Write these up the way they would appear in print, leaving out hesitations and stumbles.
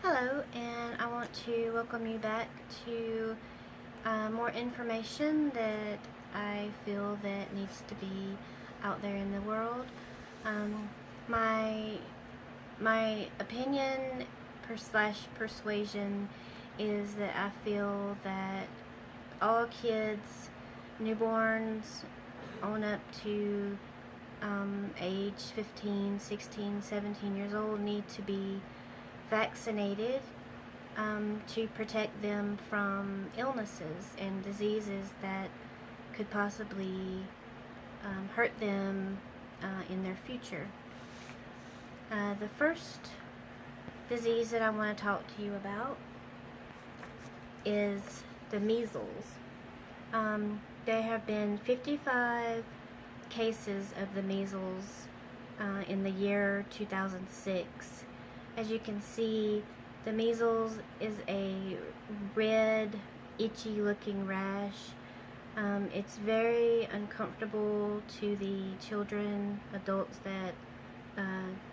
Hello, and I want to welcome you back to more information that I feel that needs to be out there in the world. Um, my my opinion slash persuasion is that I feel that all kids, newborns, on up to age 15, 16, 17 years old need to be vaccinated to protect them from illnesses and diseases that could possibly hurt them in their future. The first disease that I want to talk to you about is the measles. There have been 55 cases of the measles in the year 2006. As you can see, the measles is a red, itchy looking rash. It's very uncomfortable to the children, adults that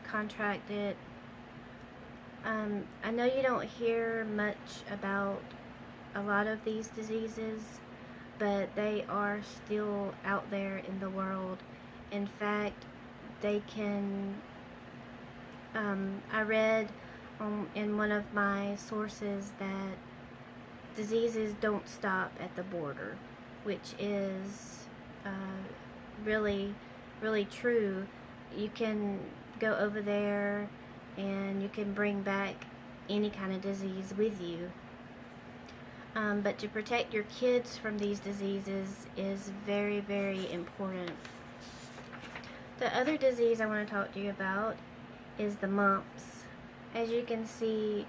contract it. I know you don't hear much about a lot of these diseases, but they are still out there in the world. In fact, they can I read in one of my sources that diseases don't stop at the border, which is really, really true. You can go over there and you can bring back any kind of disease with you. But to protect your kids from these diseases is very, very important. The other disease I want to talk to you about is the mumps. As you can see,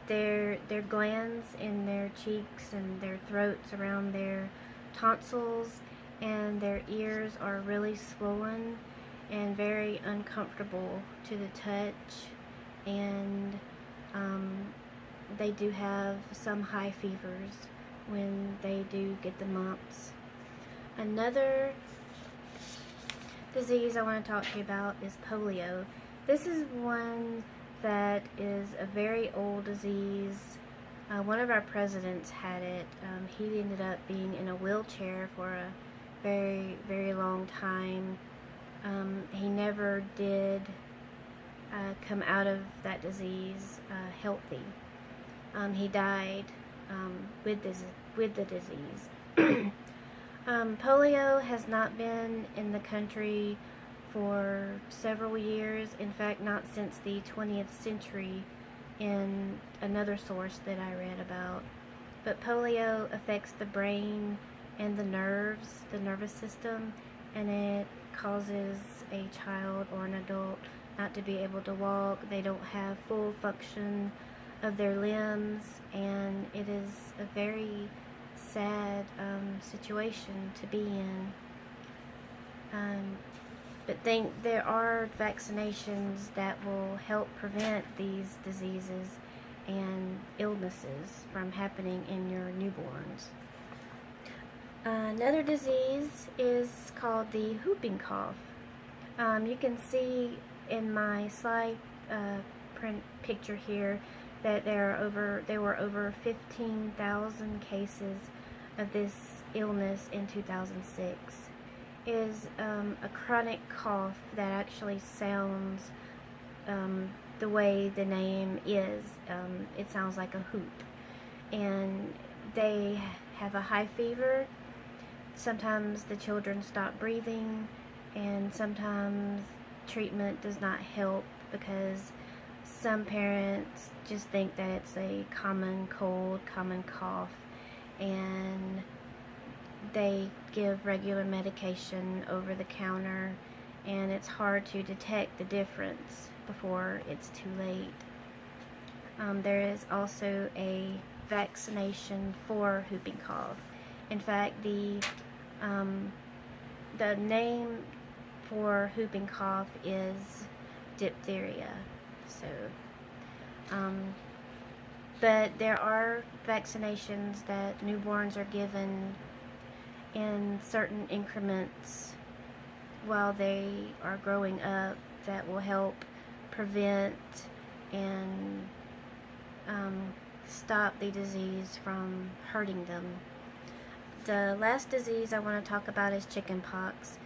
their glands in their cheeks and their throats around their tonsils and their ears are really swollen and very uncomfortable to the touch, and they do have some high fevers when they do get the mumps. Another disease I want to talk to you about is polio. This is one that is a very old disease. One of our presidents had it. He ended up being in a wheelchair for a very, very long time. He never did come out of that disease healthy. He died with the disease. Polio has not been in the country for several years. In fact, not since the 20th century, in another source that I read about. But polio affects the brain and the nerves, the nervous system, and it causes a child or an adult not to be able to walk. They don't have full function of their limbs, and it is a very sad situation to be in. But there are vaccinations that will help prevent these diseases and illnesses from happening in your newborns. Another disease is called the whooping cough. You can see in my slide print picture here that there were over 15,000 cases of this illness in 2006. It is a chronic cough that actually sounds the way the name is. It sounds like a whoop. And they have a high fever. Sometimes the children stop breathing, and sometimes treatment does not help because some parents just think that it's a common cold, common cough, and they give regular medication over the counter, and it's hard to detect the difference before it's too late. There is also a vaccination for whooping cough. In fact, the name for whooping cough is diphtheria. But there are vaccinations that newborns are given in certain increments while they are growing up that will help prevent and stop the disease from hurting them. The last disease I want to talk about is chickenpox.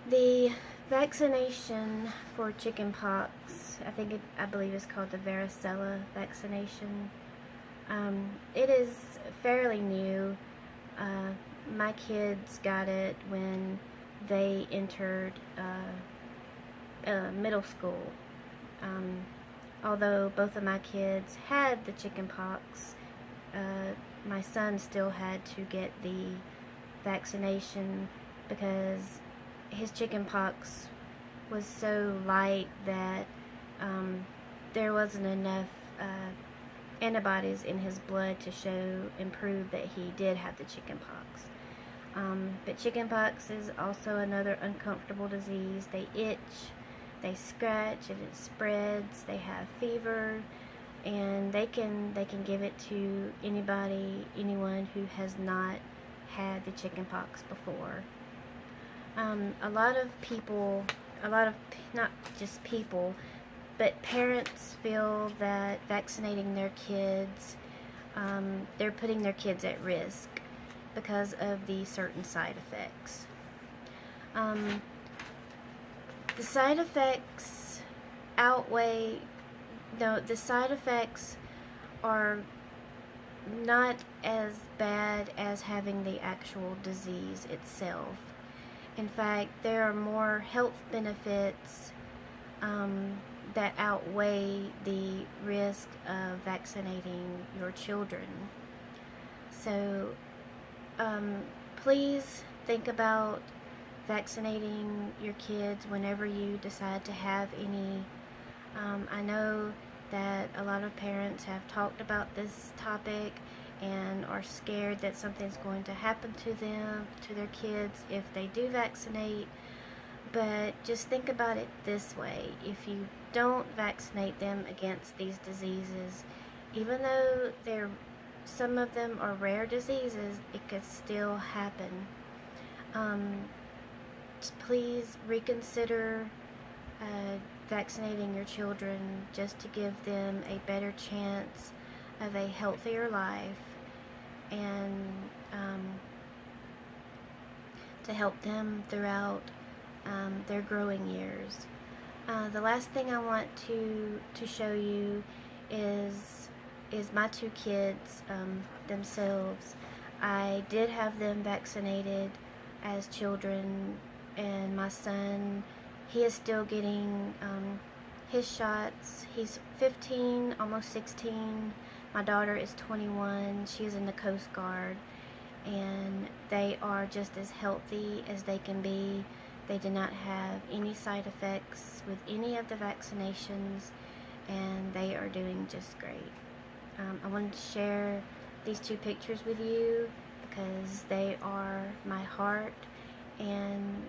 The vaccination for chickenpox, I believe it's called the varicella vaccination. It is fairly new. My kids got it when they entered middle school. Although both of my kids had the chickenpox, my son still had to get the vaccination because his chickenpox was so light that there wasn't enough antibodies in his blood to prove that he did have the chickenpox. But chickenpox is also another uncomfortable disease. They itch, they scratch, and it spreads. They have fever, and they can give it to anyone who has not had the chickenpox before. A lot of people, not just people, but parents feel that vaccinating their kids, they're putting their kids at risk because of the certain side effects. The side effects the side effects are not as bad as having the actual disease itself. In fact, there are more health benefits that outweigh the risk of vaccinating your children. So please think about vaccinating your kids whenever you decide to have any. I know that a lot of parents have talked about this topic and are scared that something's going to happen to them, to their kids, if they do vaccinate. But just think about it this way: if you don't vaccinate them against these diseases, even though some of them are rare diseases, it could still happen. Please reconsider vaccinating your children just to give them a better chance of a healthier life and to help them throughout their growing years. The last thing I want to show you is my two kids themselves. I did have them vaccinated as children, and my son, he is still getting his shots. He's 15, almost 16. My daughter is 21. She's in the Coast Guard, and they are just as healthy as they can be. They did not have any side effects with any of the vaccinations, and they are doing just great. I wanted to share these two pictures with you because they are my heart, and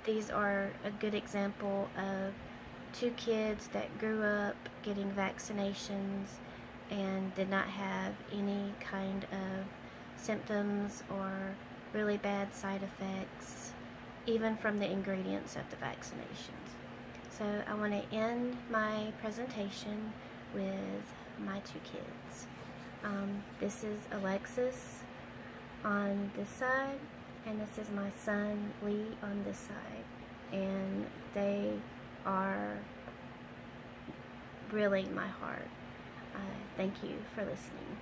these are a good example of two kids that grew up getting vaccinations and did not have any kind of symptoms or really bad side effects, even from the ingredients of the vaccinations. So I want to end my presentation with my two kids. This is Alexis on this side, and this is my son Lee on this side, and they are really my heart. Thank you for listening.